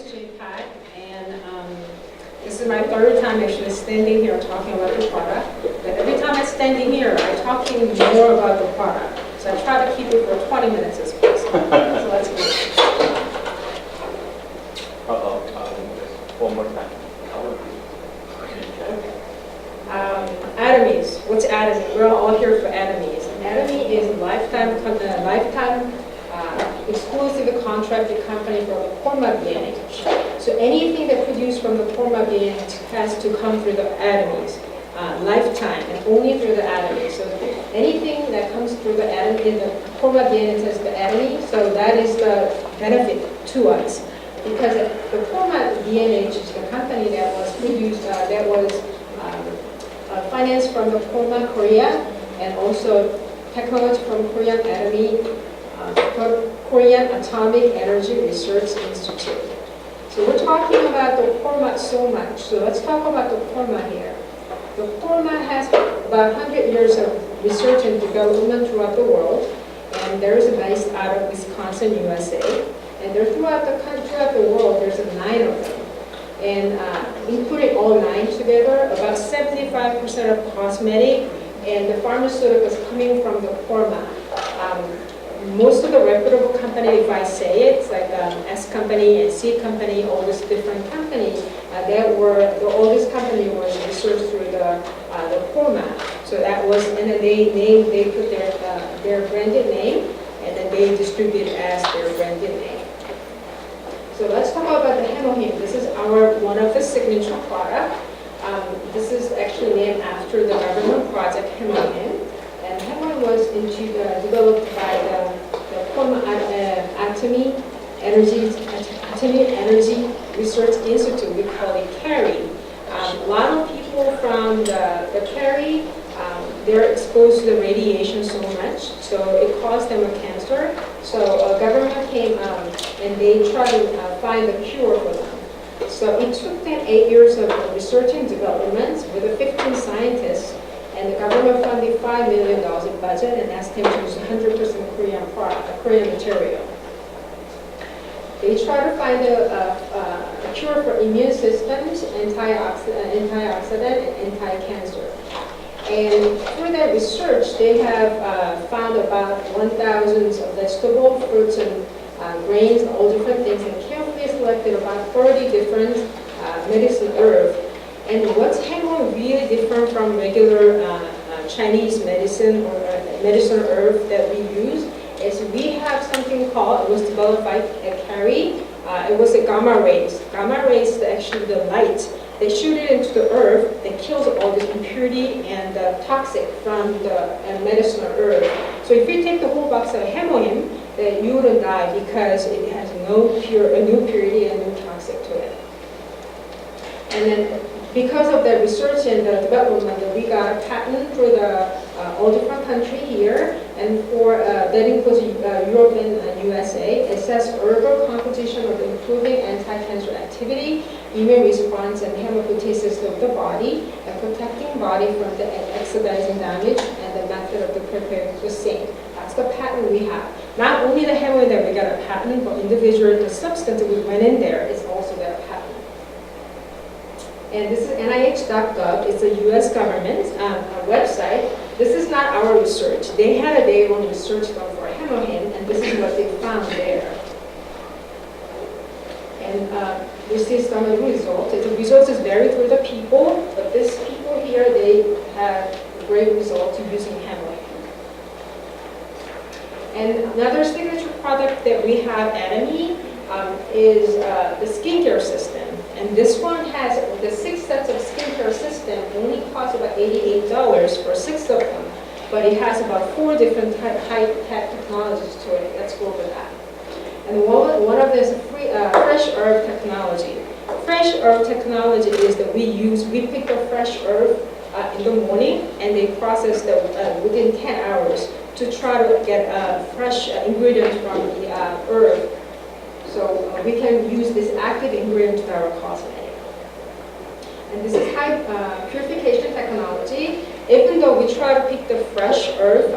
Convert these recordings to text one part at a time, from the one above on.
Pat, and this is my third time actually standing here talking about the product. But every time I'm standing here, I'm talking more about the product. So I try to keep it for 20 minutes as possible. So let's go. One more time. Atomies. What's Atomy? We're all here for Atomies. Atomy is a lifetime exclusive contracted company for the PormaBNH. So anything that produced from the PormaBNH has to come through the Atomies. Lifetime, and only through the Atomy. So anything that comes through the Atomy, the PormaBNH has the Atomy, so that is the benefit to us. Because the PormaBNH is the company that was produced, that was financed from the Porma Korea, and also technology from Korean Atomy, Korean Atomic Energy Research Institute. So we're talking about the Porma so much. So let's talk about the Porma here. The Porma has about 100 years of research and development throughout the world, and there is based out of Wisconsin, USA. And they're throughout the world. There's 9 of them. And including all 9 together, about 75% of cosmetic and the pharmaceuticals coming from the Porma. Most of the reputable company, if I say it, it's like S company and C company, all these different companies, all this company was researched through the Porma. So that was, and then they put their branded name, and then they distribute it as their branded name. So let's talk about the Hemohim. This is one of the signature product. This is actually named after the government project Hemohim. And Hemohim was developed by the Atomy Energy Research Institute. We call it CARI. A lot of people from the CARI, they're exposed to the radiation so much, so it caused them a cancer. So government came and they tried to find a cure for them. So it took them 8 years of research and development with 15 scientists, and the government funded $5 million in budget and asked them to use 100% Korean material. They try to find a cure for immune systems, antioxidant, and anti-cancer. And through that research, they have found about 1,000 vegetable, fruits, and grains, and all different things, and carefully selected about 30 different medicine herbs. And what's Hemo really different from regular Chinese medicine or medicine herb that we use is we have something called, it was developed by CARI, it was a gamma rays. Gamma rays is actually the light. They shoot it into the earth that kills all this impurity and toxic from the medicinal herb. So if you take the whole box of Hemohim, then you wouldn't die because it has no purity and no toxic to it. And then because of the research and the development, we got a patent for all different countries here, and for that includes Europe and USA. It says herbal composition of improving anti-cancer activity, immune response, and hemostasis of the body, and protecting body from the oxidizing damage, and the method of the preparing the same. That's the patent we have. Not only the hemoin that we got a patent, but individual the substance that we went in there is also got a patent. And this is NIH.gov. It's a U.S. government website. This is not our research. They had their own research done for Hemohim, and this is what they found there. And this is some of the results. The results is varied for the people, but these people here, they have great results using Hemohim. And another signature product that we have at Atomy is the skincare system. And this one has the 6 sets of skincare system, only costs about $88 for 6 of them. But it has about 4 different high-tech technologies to it. Let's go over that. And one of them is fresh herb technology. Fresh herb technology is that we pick the fresh herb in the morning, and they process them within 10 hours to try to get fresh ingredients from the herb. So we can use this active ingredient to our cosmetic. And this is high purification technology. Even though we try to pick the fresh herb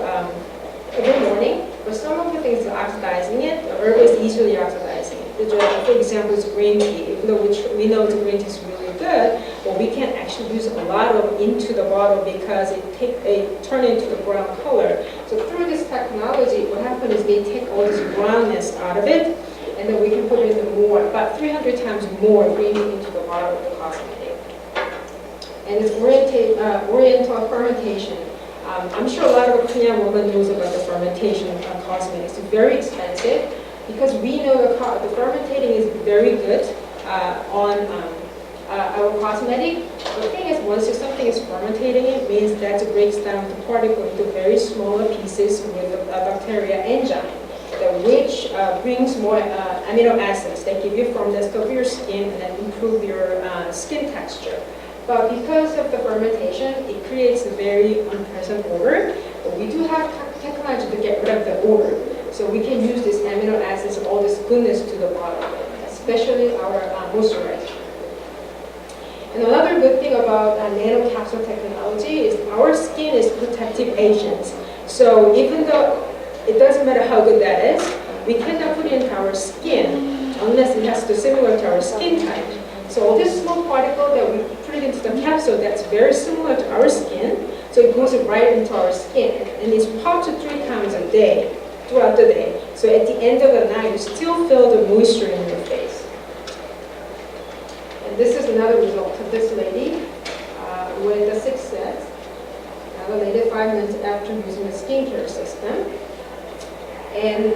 every morning, but some of the things are oxidizing it. The herb is easily oxidizing it. for example, is green tea. Even though we know the green tea is really good, but we can actually use a lot of into the bottle because it turn into the brown color. So through this technology, what happens is they take all this brownness out of it, and then we can put in more, about 300 times more green tea into the bottle of the cosmetic. And it's oriental fermentation. I'm sure a lot of Korean women knows about the fermentation of cosmetics. It's very expensive because we know the fermentating is very good on our cosmetic. The thing is, once something is fermentating, it means that it breaks down the particle into very smaller pieces with a bacteria enzyme, which brings more amino acids that give you firmness of your skin and then improve your skin texture. But because of the fermentation, it creates a very unpleasant odor. But we do have technology to get rid of the odor. So we can use this amino acids, all this goodness to the bottle, especially our moisturizer. And another good thing about nano capsule technology is our skin is protective agents. So even though it doesn't matter how good that is, we cannot put it into our skin unless it has to similar to our skin type. So all this small particle that we put it into the capsule that's very similar to our skin, so it goes right into our skin. And it's popped 3 times a day, throughout the day. So at the end of the night, you still feel the moisture in your face. And this is another result of this lady with the 6 sets. Now the lady 5 minutes after using the skincare system. And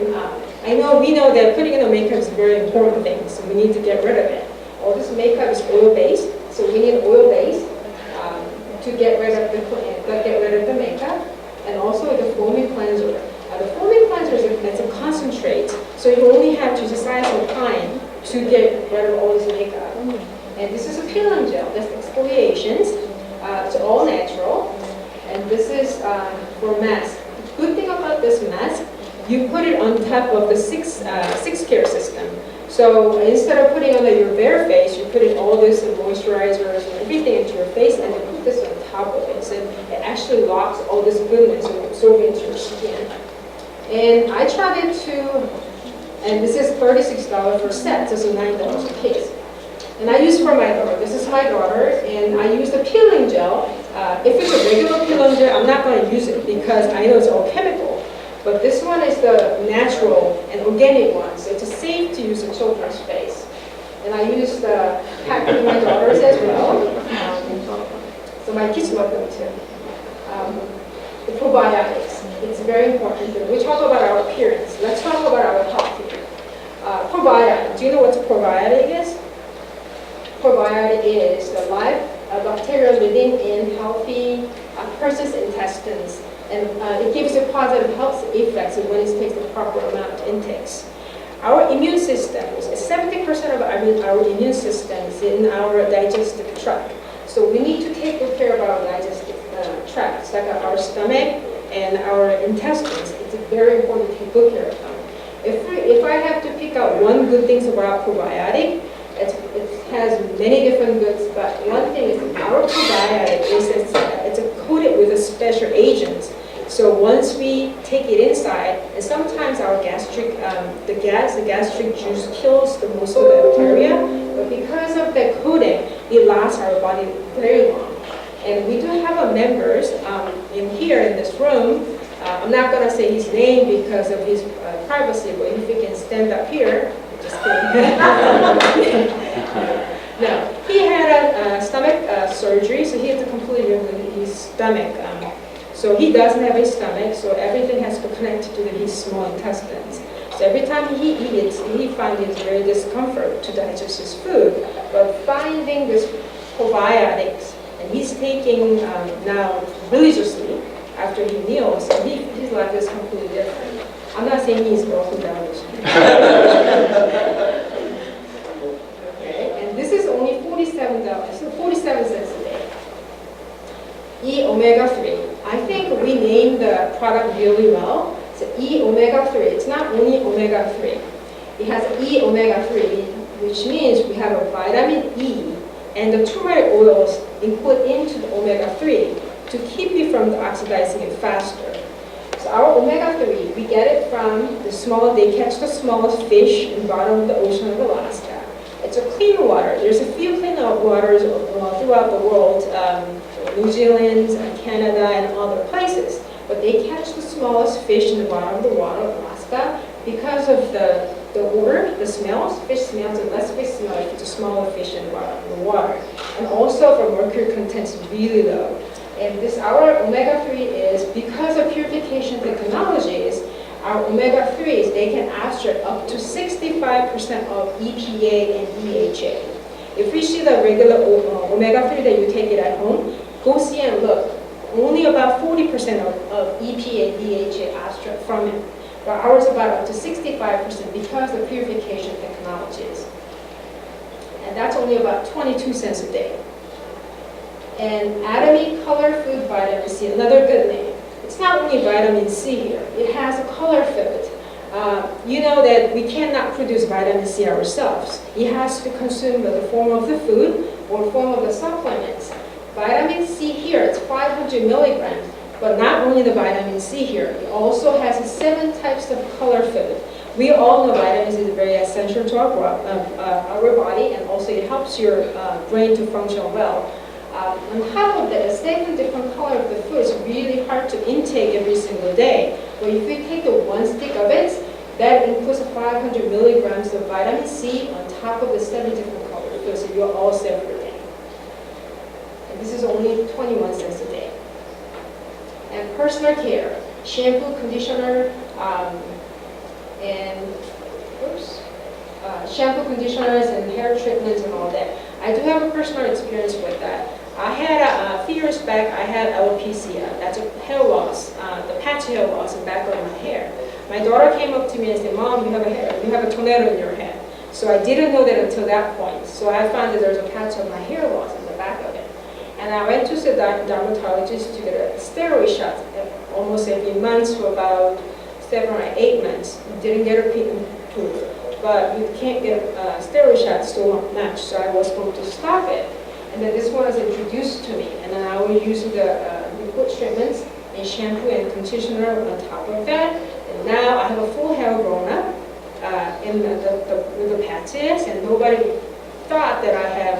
we know that putting in the makeup is a very important thing, so we need to get rid of it. All this makeup is oil-based, so we need oil-based to get rid of the makeup, and also the foaming cleanser. The foaming cleanser is a concentrate, so you only have to exercise some time to get rid of all this makeup. And this is a peeling gel, that's exfoliations. It's all natural, and this is for mask. The good thing about this mask, you put it on top of the six care system. So instead of putting on your bare face, you put in all this moisturizers and everything into your face, and then put this on top of it. So it actually locks all this goodness and absorb into your skin. And I tried it too, and this is $36 per set, so it's $9 a piece. And I use for my daughter. This is my daughter, and I use the peeling gel. If it's a regular peeling gel, I'm not going to use it because I know it's all chemical. But this one is the natural and organic one, so it's safe to use in children's face. And I use the pack with my daughters as well. So my kids love them too. The probiotics, it's very important. We talk about our appearance. Let's talk about our health here. Probiotic, do you know what a probiotic is? Probiotic is the live bacteria living in healthy person's intestines. And it gives you positive health effects when it takes the proper amount of intakes. Our immune system, 70% of our immune system is in our digestive tract. So we need to take good care of our digestive tract, like our stomach and our intestines. It's very important to take good care of them. If I have to pick out one good thing about probiotic, it has many different goods, but one thing is our probiotic is it's coated with a special agent. So once we take it inside, and sometimes our gastric, the gastric juice kills the most of the bacteria, but because of the coating, it lasts our body very long. And we do have members in this room. I'm not going to say his name because of his privacy, but if he can stand up here, just kidding. No, he had a stomach surgery, so he had to completely remove his stomach. So he doesn't have a stomach, so everything has to connect to his small intestines. So every time he eats, he finds it's very discomfort to digest his food. But finding this probiotics, and he's taking now religiously after he meals, so his life is completely different. I'm not saying he's walking down the street. Okay, and this is only $47, so 47 cents a day. E-omega-3. I think we named the product really well. So E-omega-3. It's not only omega-3. It has E-omega-3, which means we have a vitamin E and the turmeric oils input into the omega-3 to keep you from oxidizing it faster. So our omega-3, we get it from they catch the smallest fish in the bottom of the ocean of Alaska. It's a clean water. There's a few clean waters throughout the world, New Zealand, Canada, and other places. But they catch the smallest fish in the bottom of the water of Alaska because of the odor, the smells. Fish smells, and less fish smell if it's a smaller fish in the bottom of the water. And also the mercury content is really low. And our omega-3 is, because of purification technologies, our omega-3s, they can abstract up to 65% of EPA and DHA. If you see the regular omega-3 that you take it at home, go see and look. Only about 40% of EPA and DHA abstract from it. But ours about up to 65% because of purification technologies. And that's only about 22 cents a day. And Atomy Color Food Vitamin C, another good name. It's not only vitamin C here, it has a color fillet. You know that we cannot produce vitamin C ourselves. It has to be consumed in the form of the food or form of the supplements. Vitamin C here, it's 500 milligrams, but not only the vitamin C here, it also has 7 types of color fillet. We all know vitamin C is very essential to our body, and also it helps your brain to function well. On top of that, 7 different color of the food is really hard to intake every single day. But if you take the 1 stick of it, that includes 500 milligrams of vitamin C on top of the 7 different color foods, so you're all set for the day. And this is only 21 cents a day. And personal care, shampoo, conditioner, shampoo, conditioners, and hair treatments and all that. I do have a personal experience with that. I had a few years back, I had alopecia. That's a hair loss, the patch hair loss in the back of my hair. My daughter came up to me and said, "Mom, you have a tornado in your head." So I didn't know that until that point. So I found that there's a patch of my hair loss in the back of it. And I went to the dermatologist to get a steroid shot almost every month for about 7 or 8 months. Didn't get a tooth, but you can't get steroid shots so much. So I was going to stop it. And then this one was introduced to me, and then I was using the liquid treatments and shampoo and conditioner on top of that. And now I have a full hair grown up with the patches, and nobody thought that I have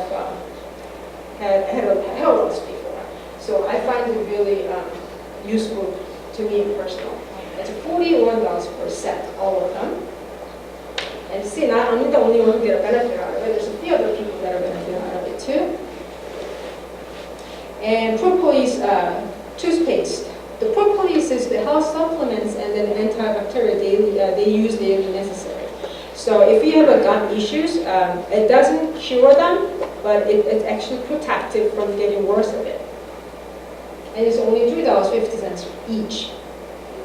had a hair loss before. So I find it really useful to me personally. It's $41 per set, all of them. And see, not I'm not the only one who get a benefit out of it. There's a few other people that are benefiting out of it too. And propolis toothpaste. The propolis is the health supplements and then antibacterial they use daily necessary. So if you have a gum issues, it doesn't cure them, but it's actually protective from getting worse of it. And it's only $3.50 each.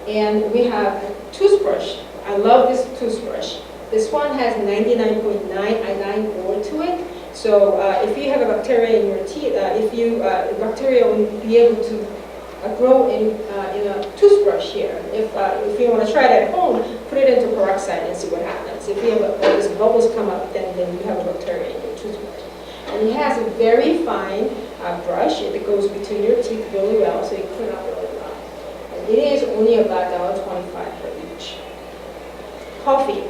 And we have a toothbrush. I love this toothbrush. This one has 99.9 iodine ore to it. So if you have a bacteria in your teeth, bacteria will be able to grow in a toothbrush here. If you want to try it at home, put it into peroxide and see what happens. If you have all these bubbles come up, then you have a bacteria in your toothbrush. And it has a very fine brush that goes between your teeth really well, so you clean up really well. And it is only about $1.25 for each. Coffee.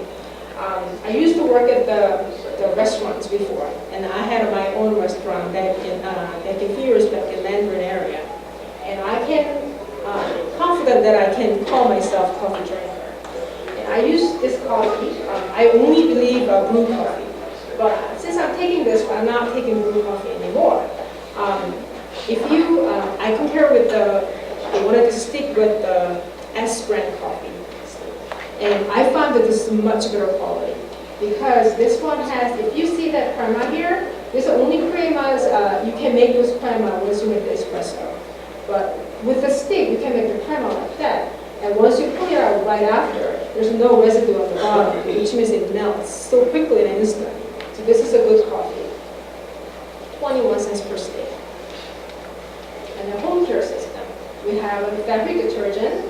I used to work at the restaurants before, and I had my own restaurant back in a few years back in Mandarin area. And I can confident that I can call myself coffee drinker. And I use this coffee. I only believe brew coffee, but since I'm taking this, I'm not taking brew coffee anymore. I compare with I wanted to stick with the S brand coffee. And I found that this is much better quality because this one has, if you see that crema here, this is only cremas, you can make those crema once you make the espresso. But with the stick, you can make the crema like that. And once you pull it out right after, there's no residue on the bottom, which means it melts so quickly and instantly. So this is a good coffee. 21 cents per stick. And the home care system. We have a fabric detergent.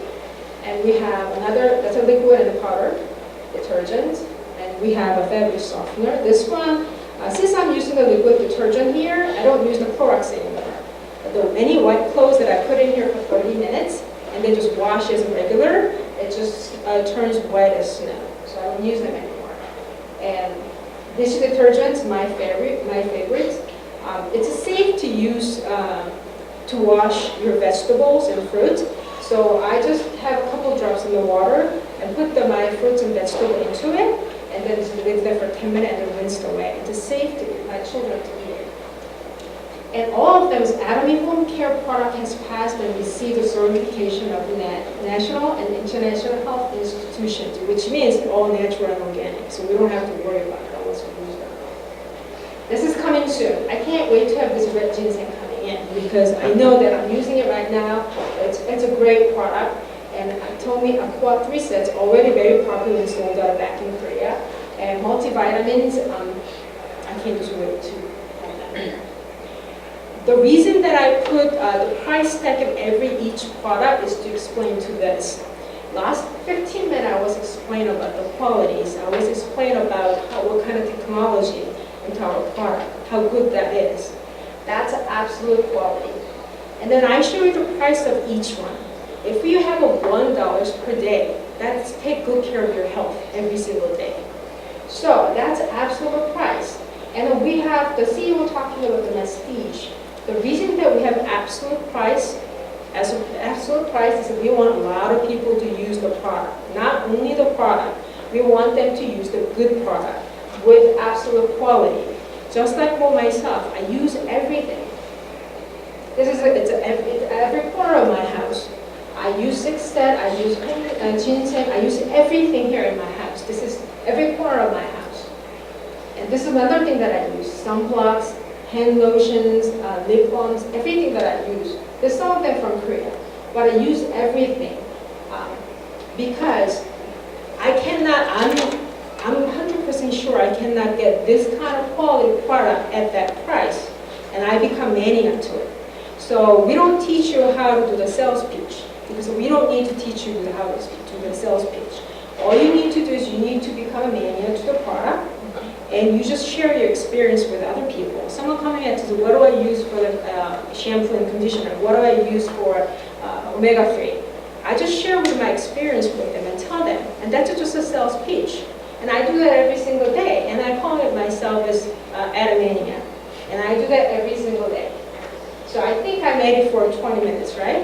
And we have another, that's a liquid and a powder detergent. And we have a fabric softener. This one, since I'm using a liquid detergent here, I don't use the Clorox anymore. The many white clothes that I put in here for 30 minutes, and then just wash as regular, it just turns wet as snow. So I don't use them anymore. And dish detergents, my favorite. It's safe to use to wash your vegetables and fruits. So I just have a couple drops in the water and put my fruits and vegetables into it, and then just leave it for 10 minutes and then rinse it away. It's safe to my children to eat it. And all of them, Atomy Home Care product has passed and received the certification of the national and international health institutions, which means all natural and organic. So we don't have to worry about it unless we use them. This is coming soon. I can't wait to have this red ginseng coming in because I know that I'm using it right now. It's a great product. And Atomy Aqua 3 sets already very popular and sold out back in Korea. And multivitamins, I can't just wait to have them. The reason that I put the price tag of each product is to explain to this. Last 15 minutes I was explaining about the qualities. I was explaining about what kind of technology into our product, how good that is. That's absolute quality. And then I show you the price of each one. If you have a $1 per day, that's take good care of your health every single day. So that's absolute price. And then we have the CEO talking about the prestige. The reason that we have absolute price is that we want a lot of people to use the product. Not only the product, we want them to use the good product with absolute quality. Just like for myself, I use everything. It's every corner of my house. I use Sixtet, I use ginseng, I use everything here in my house. This is every corner of my house. And this is another thing that I use, sunblocks, hand lotions, lip balms, everything that I use. There's some of them from Korea, but I use everything because I'm 100% sure I cannot get this kind of quality product at that price, and I become maniac to it. So we don't teach you how to do the sales pitch, because we don't need to teach you how to do the sales pitch. All you need to do is you need to become a maniac to the product, and you just share your experience with other people. Someone coming in to say, what do I use for the shampoo and conditioner? What do I use for omega-3? I just share with my experience with them and tell them, and that's just a sales pitch. And I do that every single day, and I call it myself as Atomania. And I do that every single day. So I think I made it for 20 minutes, right?